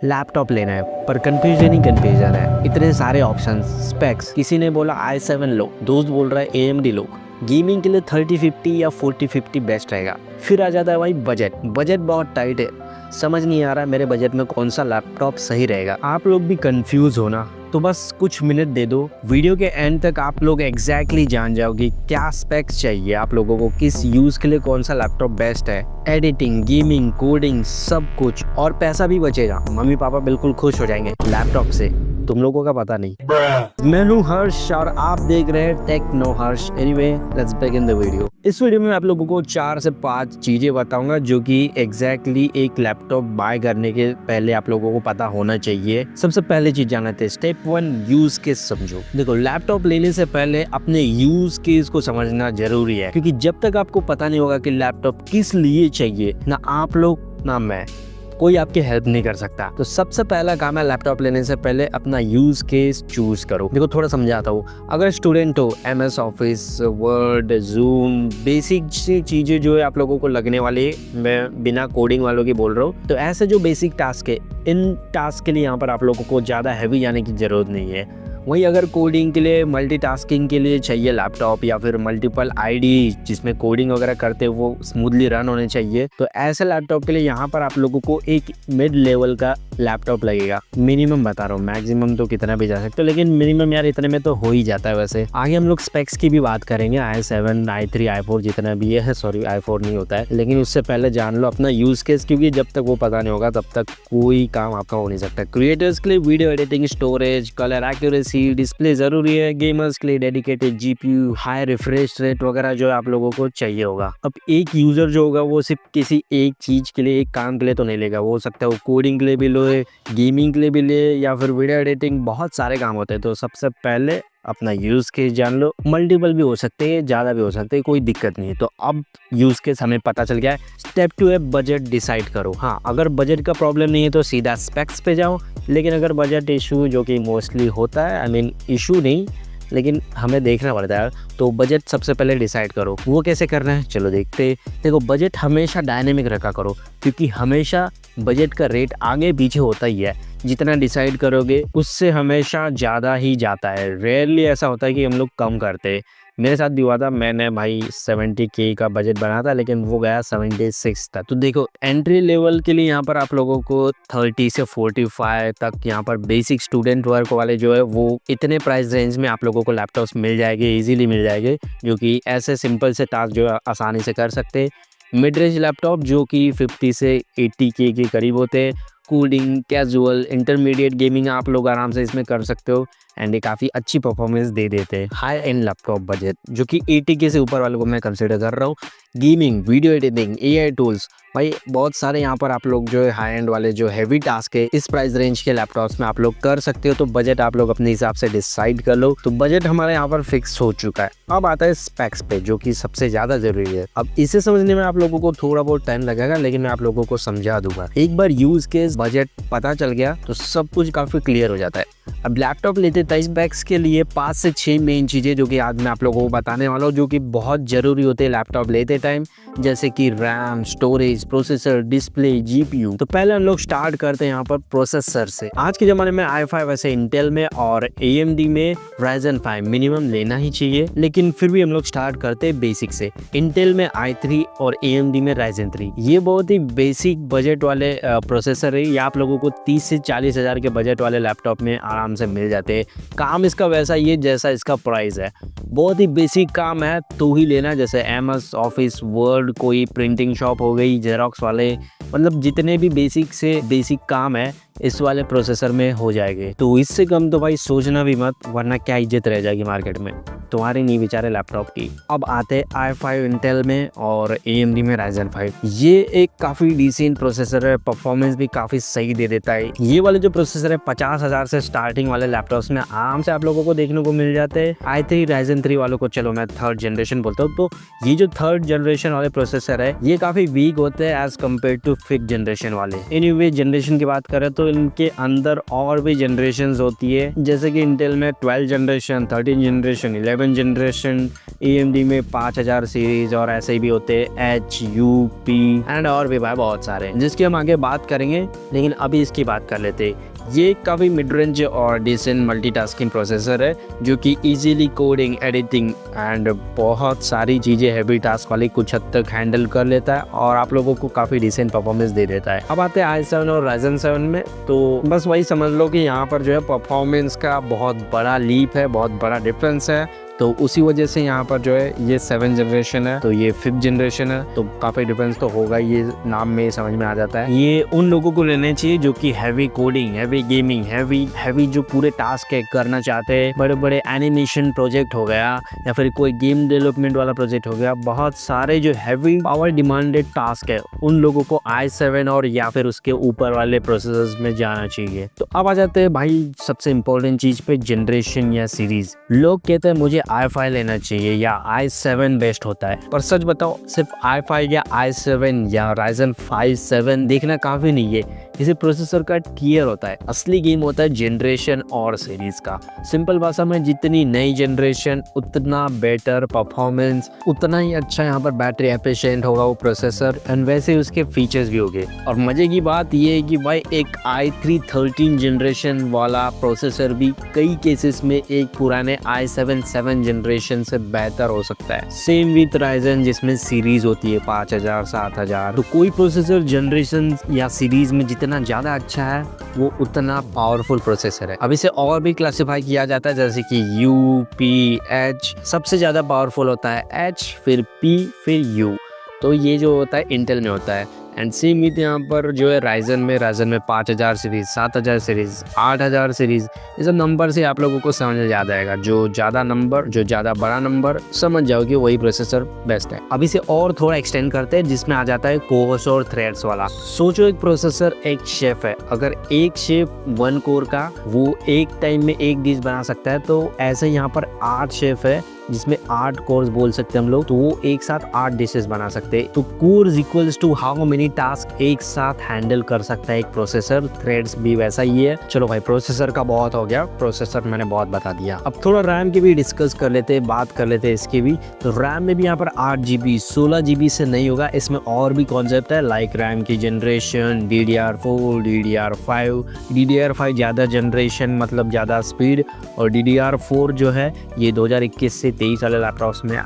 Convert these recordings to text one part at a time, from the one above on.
Laptop लेना है पर कंफ्यूजन ही कंफ्यूजन है। इतने सारे ऑप्शंस, स्पेक्स, किसी ने बोला i7 लो, दोस्त बोल रहा है AMD लो। गेमिंग के लिए 3050 या 4050 बेस्ट रहेगा। फिर आ जाता है भाई बजट बहुत टाइट है, समझ नहीं आ रहा मेरे बजट में कौन सा लैपटॉप सही रहेगा। आप लोग भी कंफ्यूज हो ना, तो बस कुछ मिनट दे दो, वीडियो के एंड तक आप लोग एग्जैक्टली जान जाओगे क्या स्पेक्स चाहिए आप लोगों को, किस यूज़ के लिए कौन सा लैपटॉप बेस्ट है। एडिटिंग, गेमिंग, कोडिंग, सब कुछ, और पैसा भी बचेगा। मम्मी पापा बिल्कुल खुश हो जाएंगे लैपटॉप से, तुम लोगों का पता नहीं। मैं हूँ हर्ष और आप देख रहे हैं Techno Harsh. Anyway, let's begin the video. इस वीडियो में आप लोगों को 4 से 5 चीजें बताऊंगा जो कि एग्जैक्टली एक लैपटॉप बाय करने के पहले आप लोगों को पता होना चाहिए। सबसे पहले चीज जानते हैं, स्टेप 1, यूज केस समझो। देखो, लैपटॉप लेने से पहले अपने यूज केस को समझना जरूरी है, क्योंकि जब तक आपको पता नहीं होगा कि लैपटॉप किस लिए चाहिए, ना आप लोग ना मैं, कोई आपकी हेल्प नहीं कर सकता। तो सबसे पहला काम है, लैपटॉप लेने से पहले अपना यूज केस चूज करो। देखो, थोड़ा समझाता हूँ। अगर स्टूडेंट हो, MS Office, Word, Zoom, basic सी चीजें जो है आप लोगों को लगने वाली, मैं बिना कोडिंग वालों की बोल रहा हूँ, तो ऐसे जो बेसिक टास्क है, इन टास्क के लिए यहाँ पर आप लोगों को ज़्यादा हैवी जाने की ज़रूरत नहीं है। वहीं अगर कोडिंग के लिए, मल्टीटास्किंग के लिए चाहिए लैपटॉप, या फिर मल्टीपल आईडी जिसमें कोडिंग वगैरह करते हो वो स्मूथली रन होने चाहिए, तो ऐसे लैपटॉप के लिए यहाँ पर आप लोगों को एक मिड लेवल का लैपटॉप लगेगा। मिनिमम बता रहा हूँ, मैक्सिमम तो कितना भी जा सकते हो, लेकिन मिनिमम यार इतने में तो हो ही जाता है। वैसे आगे हम लोग स्पेक्स की भी बात करेंगे, i7, i3, i4 जितना भी है, सॉरी i4 नहीं होता है, लेकिन उससे पहले जान लो अपना यूज केस, क्योंकि जब तक वो पता नहीं होगा तब तक कोई काम आपका हो नहीं सकता। क्रिएटर्स के लिए video editing, storage, colour accuracy, display जरूरी है। गेमर्स के लिए dedicated GPU, high refresh rate वगैरह जो आप लोगों को चाहिए होगा। अब एक यूजर जो होगा वो सिर्फ किसी एक चीज के लिए, एक काम के लिए तो नहीं लेगा, वो हो सकता है वो कोडिंग के लिए भी ले, गेमिंग के लिए भी ले, या फिर वीडियो एडिटिंग, बहुत सारे काम होते हैं। तो सबसे पहले अपना यूज केस जान लो। मल्टीपल भी हो सकते हैं, ज़्यादा भी हो सकते हैं, कोई दिक्कत नहीं है। तो अब यूज केस हमें पता चल गया है। स्टेप 2 है, बजट डिसाइड करो। हाँ, अगर बजट का प्रॉब्लम नहीं है तो सीधा स्पेक्स पे जाओ, लेकिन अगर बजट इशू, जो कि मोस्टली होता है, आई मीन इशू नहीं, लेकिन हमें देखना पड़ता है, तो बजट सबसे पहले डिसाइड करो। वो कैसे करना है, चलो देखते हैं। देखो, बजट हमेशा डायनेमिक रखा करो, क्योंकि हमेशा बजट का रेट आगे पीछे होता ही है। जितना डिसाइड करोगे उससे हमेशा ज़्यादा ही जाता है। रेयरली ऐसा होता है कि हम लोग कम करते हैं। मेरे साथ भी हुआ था, मैंने भाई 70K का बजट बना था, लेकिन वो गया 76 था। तो देखो, एंट्री लेवल के लिए यहाँ पर आप लोगों को 30 से 45 तक यहाँ पर बेसिक स्टूडेंट वर्क वाले जो है वो इतने प्राइस रेंज में आप लोगों को लैपटॉप्स मिल जाएंगे, इजीली मिल जाएंगे, जो कि ऐसे सिंपल से टास्क जो है आसानी से कर सकते हैं। मिड रेंज लैपटॉप जो कि 50 से 80K के करीब होते हैं। कोडिंग, कैजुअल, इंटरमीडिएट गेमिंग आप लोग आराम से इसमें कर सकते हो, एंड ये काफ़ी अच्छी परफॉर्मेंस दे देते हैं। हाई एंड लैपटॉप बजट जो कि 80K से ऊपर वालों को मैं कंसिडर कर रहा हूँ। Gaming, video editing, AI tools, भाई बहुत सारे यहाँ पर आप लोग जो है हाई एंड वाले जो हैवी टास्क है इस प्राइस रेंज के लैपटॉप्स में आप लोग कर सकते हो। तो बजट आप लोग अपने हिसाब से डिसाइड कर लो। तो बजट हमारे यहाँ पर फिक्स हो चुका है। अब आता है स्पेक्स पे, जो कि सबसे ज़्यादा जरूरी है। अब इसे समझने में आप लोगों को थोड़ा बहुत टाइम लगेगा, लेकिन मैं आप लोगों को समझा दूंगा। एक बार यूज केस, बजट पता चल गया तो सब कुछ काफ़ी क्लियर हो जाता है। अब लैपटॉप लेते टाइम स्पेक्स के लिए 5 से 6 मेन चीज़ें जो कि आज मैं आप लोगों को बताने वाला हूँ, जो कि बहुत ज़रूरी होते हैं लैपटॉप लेते टाइम, जैसे कि RAM, storage, processor, display, GPU। तो पहले हम लोग स्टार्ट करते हैं यहाँ पर प्रोसेसर से। आज के ज़माने में i5 वैसे इंटेल में और AMD में Ryzen 5 मिनिमम लेना ही चाहिए, लेकिन फिर भी हम लोग स्टार्ट करते हैं बेसिक से। इंटेल में i3 और AMD में Ryzen 3। ये बहुत ही बेसिक बजट वाले प्रोसेसर है। ये आप लोगों को 30 से 40 हज़ार के बजट वाले लैपटॉप में आराम से मिल जाते हैं। काम इसका वैसा ही है जैसा इसका प्राइस है। बहुत ही बेसिक काम है तो ही लेना, जैसे MS ऑफिस, वर्ड, कोई प्रिंटिंग शॉप हो गई, जेरोक्स वाले, मतलब जितने भी बेसिक से बेसिक काम है इस वाले प्रोसेसर में हो जाएंगे। तो इससे कम तो भाई सोचना भी मत, वरना क्या इज्जत रह जाएगी मार्केट में तुम्हारी नहीं बेचारे लैपटॉप की। अब आते हैं i5 इंटेल में और AMD में Ryzen 5। ये एक काफ़ी डिसेंट प्रोसेसर है, परफॉर्मेंस भी काफ़ी सही दे देता है। ये वाले जो प्रोसेसर है 50,000 से स्टार्टिंग वाले लैपटॉप्स में आराम से आप लोगों को देखने को मिल जाते हैं। i3 Ryzen 3 वालों को चलो मैं 3rd जनरेशन बोलता हूँ। तो ये जो 3rd जनरेशन वाले प्रोसेसर है ये काफ़ी वीक होते हैं as compare to 5th generation वाले। एनीवे, जनरेशन की बात करें तो तो इनके अंदर और भी जनरेशन होती है, जैसे कि इंटेल में 12 जनरेशन, 13 जनरेशन, 11 जनरेशन, AMD में 5000 सीरीज और ऐसे भी होते हैं HUP एंड और भी भाई बहुत सारे, जिसकी हम आगे बात करेंगे। लेकिन अभी इसकी बात कर लेते। ये काफ़ी मिड रेंज और डिसेंट मल्टीटास्किंग प्रोसेसर है, जो कि इजीली कोडिंग, एडिटिंग एंड बहुत सारी चीज़ें हैवी टास्क वाली कुछ हद तक हैंडल कर लेता है और आप लोगों को काफ़ी डिसेंट परफॉर्मेंस दे देता है। अब आते हैं i7 और Ryzen 7 में, तो बस वही समझ लो कि यहाँ पर जो है परफॉर्मेंस का बहुत बड़ा लीप है, बहुत बड़ा डिफरेंस है। तो उसी वजह से यहाँ पर जो है ये 7 जनरेशन है, तो ये 5th जनरेशन है, तो काफ़ी डिफरेंस तो होगा, ये नाम में समझ में आ जाता है। ये उन लोगों को लेने चाहिए जो कि heavy coding, heavy gaming, heavy जो पूरे टास्क है करना चाहते हैं, बड़े बड़े एनिमेशन प्रोजेक्ट हो गया या फिर कोई गेम डेवलपमेंट वाला प्रोजेक्ट हो गया, बहुत सारे जो हैवी पावर डिमांडेड टास्क है उन लोगों को i7 और या फिर उसके ऊपर वाले प्रोसेसर्स में जाना चाहिए। तो अब आ जाते हैं भाई सबसे इंपॉर्टेंट चीज पे, जनरेशन या सीरीज। लोग कहते हैं मुझे i5 लेना चाहिए या i7 बेस्ट होता है, पर सच बताओ सिर्फ i5 या i7 या Ryzen 5 7 देखना काफी नहीं है। इसे प्रोसेसर का टियर होता है, असली गेम होता है जनरेशन और सीरीज का। सिंपल भाषा में जितनी नई जनरेशन उतना बेटर परफॉर्मेंस, उतना ही अच्छा यहाँ पर बैटरी एफिशिएंट होगा वो प्रोसेसर, एंड वैसे उसके फीचर्स भी होंगे। और मजे की बात ये है कि भाई एक i3 13 जनरेशन वाला प्रोसेसर भी कई केसेस में एक पुराने i7 7 जनरेशन से बेहतर हो सकता है। सेम विथ Ryzen जिसमें सीरीज होती है 5000 7000। तो कोई प्रोसेसर जनरेशन या सीरीज में जितना ज्यादा अच्छा है वो उतना पावरफुल प्रोसेसर है। अब इसे और भी क्लासिफाई किया जाता है, जैसे कि U, P, H। सबसे ज्यादा पावरफुल होता है H, फिर P, फिर U। तो ये जो होता है इंटेल में होता है। एंड सेम विथ यहाँ पर जो है Ryzen में 5000 सीरीज, 7000 सीरीज, 8000 सीरीज, ये सब नंबर से आप लोगों को समझ में याद आएगा। जो ज़्यादा नंबर, जो ज़्यादा बड़ा नंबर समझ जाओगे वही प्रोसेसर बेस्ट है। अब इसे और थोड़ा एक्सटेंड करते हैं, जिसमें आ जाता है कोर्स और थ्रेड्स वाला। सोचो एक प्रोसेसर एक शेफ है, अगर एक शेफ 1 कोर का वो एक टाइम में एक डिश बना सकता है, तो ऐसे यहाँ पर 8 शेफ है जिसमें 8 कोर्स बोल सकते हैं हम लोग, तो वो एक साथ 8 डिशेस बना सकते हैं। तो cores equals to how many task एक साथ हैंडल कर सकता है एक प्रोसेसर। थ्रेड्स भी वैसा ही है। चलो भाई प्रोसेसर का बहुत हो गया, प्रोसेसर मैंने बहुत बता दिया। अब थोड़ा रैम की भी डिस्कस कर लेते हैं, बात कर लेते हैं इसकी भी। तो रैम में भी यहाँ पर 8GB 16GB से नहीं होगा, इसमें और भी कॉन्सेप्ट है, लाइक रैम की जनरेशन, DDR4, DDR5। DDR5 ज़्यादा जनरेशन मतलब ज़्यादा स्पीड, और DDR4 जो है ये 2021 से 23 वाले लैपटॉप्स में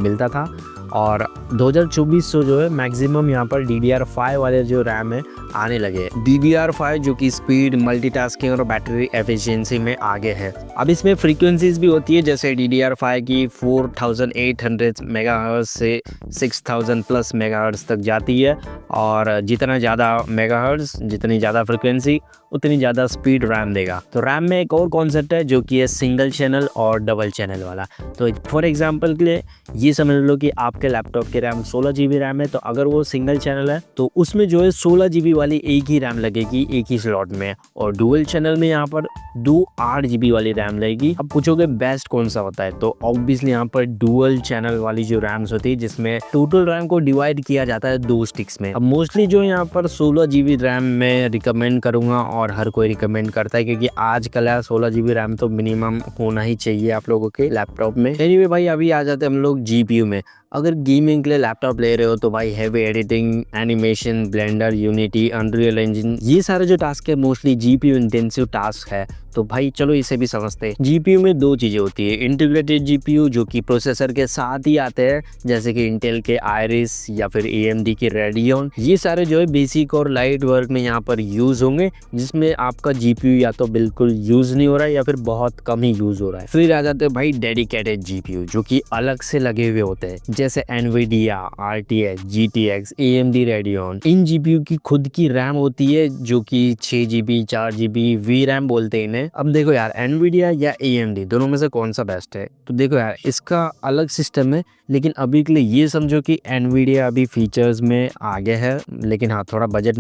मिलता था, और 2024 से जो है मैक्सिमम यहाँ पर DDR5 वाले जो रैम है आने लगे। DDR5 जो कि स्पीड, मल्टीटास्किंग और बैटरी एफिशिएंसी में आगे है। अब इसमें फ्रीक्वेंसीज भी होती है, जैसे DDR5 की 4800 मेगाहर्ट्ज से 6000 प्लस मेगाहर्ट्ज तक जाती है, और जितना ज़्यादा मेगाहर्ट्ज, जितनी ज़्यादा फ्रीक्वेंसी उतनी ज़्यादा स्पीड रैम देगा। तो रैम में एक और कॉन्सेप्ट है जो कि है सिंगल चैनल और डबल चैनल वाला। तो फॉर एग्जांपल के लिए ये समझ लो कि आपके लैपटॉप की रैम 16GB रैम है, तो अगर वो सिंगल चैनल है तो उसमें जो है 16GB वाली एक ही रैम लगेगी एक ही स्लॉट में, और डुअल चैनल में यहाँ पर 2 8GB वाली रैम लगेगी। अब पूछोगे बेस्ट कौन सा होता है, तो ऑब्वियसली यहाँ पर डुअल चैनल वाली जो रैम्स होती है, जिसमें टोटल रैम को डिवाइड किया जाता है 2 स्टिक्स में। अब मोस्टली जो यहाँ पर 16GB रैम में रिकमेंड करूंगा, और हर कोई रिकमेंड करता है, क्योंकि आजकल 16GB रैम तो मिनिमम होना ही चाहिए आप लोगों के लैपटॉप में। एनीवे भाई अभी आ जाते हैं हम लोग GPU में। अगर गेमिंग के लिए लैपटॉप ले रहे हो तो भाई heavy editing, animation, blender, unity, unreal engine, ये सारे जो टास्क है मोस्टली GPU इंटेंसिव टास्क है। तो भाई चलो इसे भी समझते हैं। GPU में 2 चीज़ें होती है, इंटीग्रेटेड GPU जो कि प्रोसेसर के साथ ही आते हैं, जैसे कि इंटेल के आयरिस या फिर AMD के रेडियन। ये सारे जो है बेसिक और लाइट वर्क में यहाँ पर यूज़ होंगे, जिसमें आपका GPU या तो बिल्कुल यूज़ नहीं हो रहा है या फिर बहुत कम ही यूज़ हो रहा है। फिर आ जाते हैं भाई डेडिकेटेड GPU जो कि अलग से लगे हुए होते हैं, जैसे NVIDIA, RTX, GTX, AMD Radeon. इन GPU की खुद की रैम होती है जो कि 6GB 4GB VRAM बोलते हैं इन्हें। अब देखो यार NVIDIA या AMD दोनों में से कौन सा बेस्ट है, तो देखो यार इसका अलग सिस्टम है, लेकिन अभी के लिए ये समझो कि NVIDIA अभी फीचर्स में आगे है, लेकिन हाँ थोड़ा बजट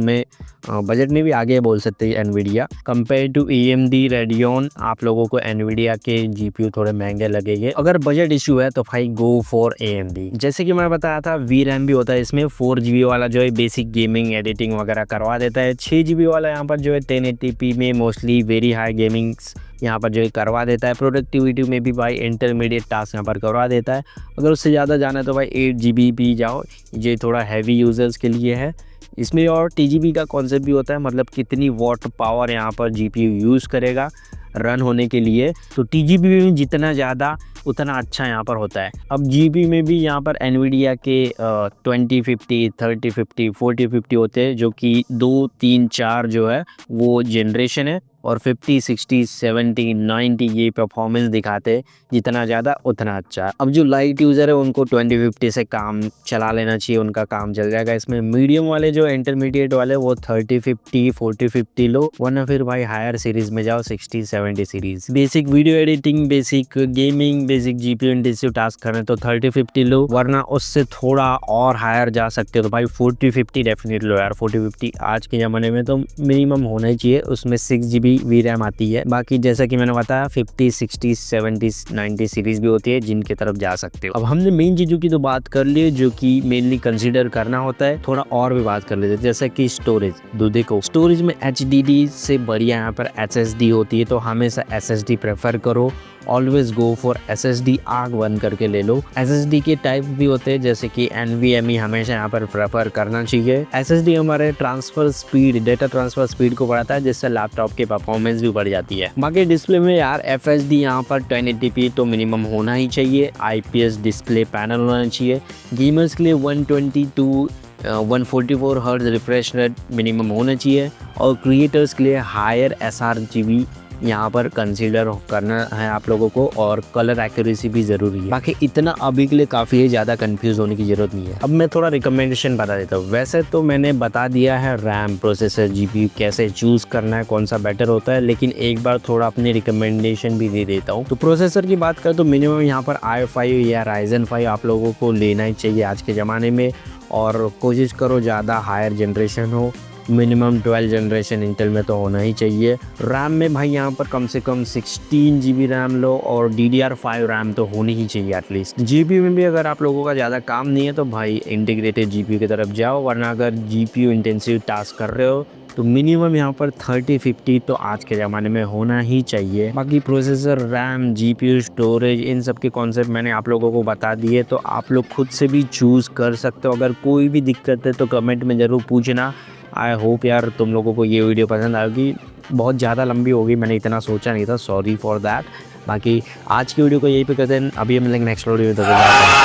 में भी आगे बोल सकते हैं NVIDIA compare to AMD Radeon. आप लोगों को NVIDIA के GPU थोड़े महंगे लगेंगे। अगर बजट इशू है तो भाई गो फॉर AMD। जैसे कि मैं बताया था वी रैम भी होता है इसमें, 4 GB वाला जो है बेसिक गेमिंग एडिटिंग वगैरह करवा देता है, 6 GB वाला यहाँ पर जो है 1080p में मोस्टली वेरी हाई गेमिंग्स यहाँ पर जो है करवा देता है। प्रोडक्टिविटी में भी भाई इंटरमीडिएट टास्क यहाँ पर करवा देता है। अगर उससे ज़्यादा जाना है तो भाई 8 GB भी जाओ, ये थोड़ा हैवी यूज़र्स के लिए है। इसमें और TGB का कॉन्सेप्ट भी होता है, मतलब कितनी वॉट पावर यहाँ पर GPU यूज़ करेगा रन होने के लिए। तो TGB में जितना ज़्यादा उतना अच्छा यहाँ पर होता है। अब GPU में भी यहाँ पर NVIDIA के 2050, 3050, 4050 होते हैं, जो कि 2, 3, 4 जो है वो जनरेशन है, और 50, 60, 70, 90 ये परफॉर्मेंस दिखाते हैं, जितना ज़्यादा उतना अच्छा है। अब जो लाइट यूज़र है उनको 2050 से काम चला लेना चाहिए, उनका काम चल जाएगा। इसमें मीडियम वाले जो इंटरमीडिएट वाले वो 3050, 4050 लो, वरना फिर भाई हायर सीरीज़ में जाओ, 60, 70 series. Basic video editing, basic gaming, basic GPU intensive task करें तो 3050 लो, वरना उससे थोड़ा और हायर जा सकते हो तो भाई 4050 डेफिनेटली लो यार। 4050 आज के ज़माने में तो मिनिमम होना ही चाहिए। उसमें 6 GB वी रैम आती है। बाकी जैसा कि मैंने बताया 50, 60, 70, 90 सीरीज भी होती है, जिनके तरफ जा सकते हो। अब हमने मेन चीज़ों की तो बात कर ली, जो कि मेनली कंसीडर करना होता है। थोड़ा और भी बात कर लेते हैं, जैसा कि स्टोरेज। तो देखो स्टोरेज में HDD से बढ़िया यहाँ पर SSD होती है, तो हमेशा SSD प्रेफर करो। ऑलवेज गो फॉर SSD, आग बंद करके ले लो। SSD के टाइप भी होते हैं, जैसे कि NVMe हमेशा यहाँ पर प्रेफर करना चाहिए। SSD हमारे transfer speed, data transfer speed को बढ़ाता है, जिससे लैपटॉप की परफॉर्मेंस भी बढ़ जाती है। बाकी डिस्प्ले में यार FHD यहाँ पर 1080p तो मिनिमम होना ही चाहिए। IPS डिस्प्ले पैनल होना चाहिए। गेमर्स के लिए 122 144 हर्ट्ज रिफ्रेश रेट मिनिमम होना चाहिए, और क्रिएटर्स के लिए हायर sRGB यहाँ पर कंसीडर करना है आप लोगों को, और कलर एक्यूरेसी भी ज़रूरी है। बाकी इतना अभी के लिए काफ़ी ज़्यादा कंफ्यूज होने की ज़रूरत नहीं है। अब मैं थोड़ा रिकमेंडेशन बता देता हूँ। वैसे तो मैंने बता दिया है रैम, प्रोसेसर, GPU कैसे चूज़ करना है, कौन सा बेटर होता है, लेकिन एक बार थोड़ा अपनी रिकमेंडेशन भी दे देता हूँ। तो प्रोसेसर की बात करें तो मिनिमम यहाँ पर i5 या Ryzen 5 आप लोगों को लेना ही चाहिए आज के ज़माने में, और कोशिश करो ज़्यादा हायर जनरेशन हो। मिनिमम 12 जनरेशन इंटेल में तो होना ही चाहिए। रैम में भाई यहाँ पर कम से कम 16 GB रैम लो, और DDR5 रैम तो होनी ही चाहिए एटलीस्ट। GPU में भी अगर आप लोगों का ज़्यादा काम नहीं है तो भाई इंटीग्रेटेड GPU की तरफ जाओ, वरना अगर GPU इंटेंसिव टास्क कर रहे हो तो मिनिमम यहाँ पर 3050 तो आज के ज़माने में होना ही चाहिए। बाकी प्रोसेसर, रैम, GPU, स्टोरेज, इन सब के कॉन्सेप्ट मैंने आप लोगों को बता दिए, तो आप लोग खुद से भी चूज़ कर सकते हो। अगर कोई भी दिक्कत है तो कमेंट में ज़रूर पूछना। आई होप यार तुम लोगों को ये वीडियो पसंद आएगी। बहुत ज़्यादा लंबी होगी, मैंने इतना सोचा नहीं था, सॉरी फॉर दैट। बाकी आज की वीडियो को यहीं पे करते हैं, अभी हम मिलेंगे नेक्स्ट वीडियो में।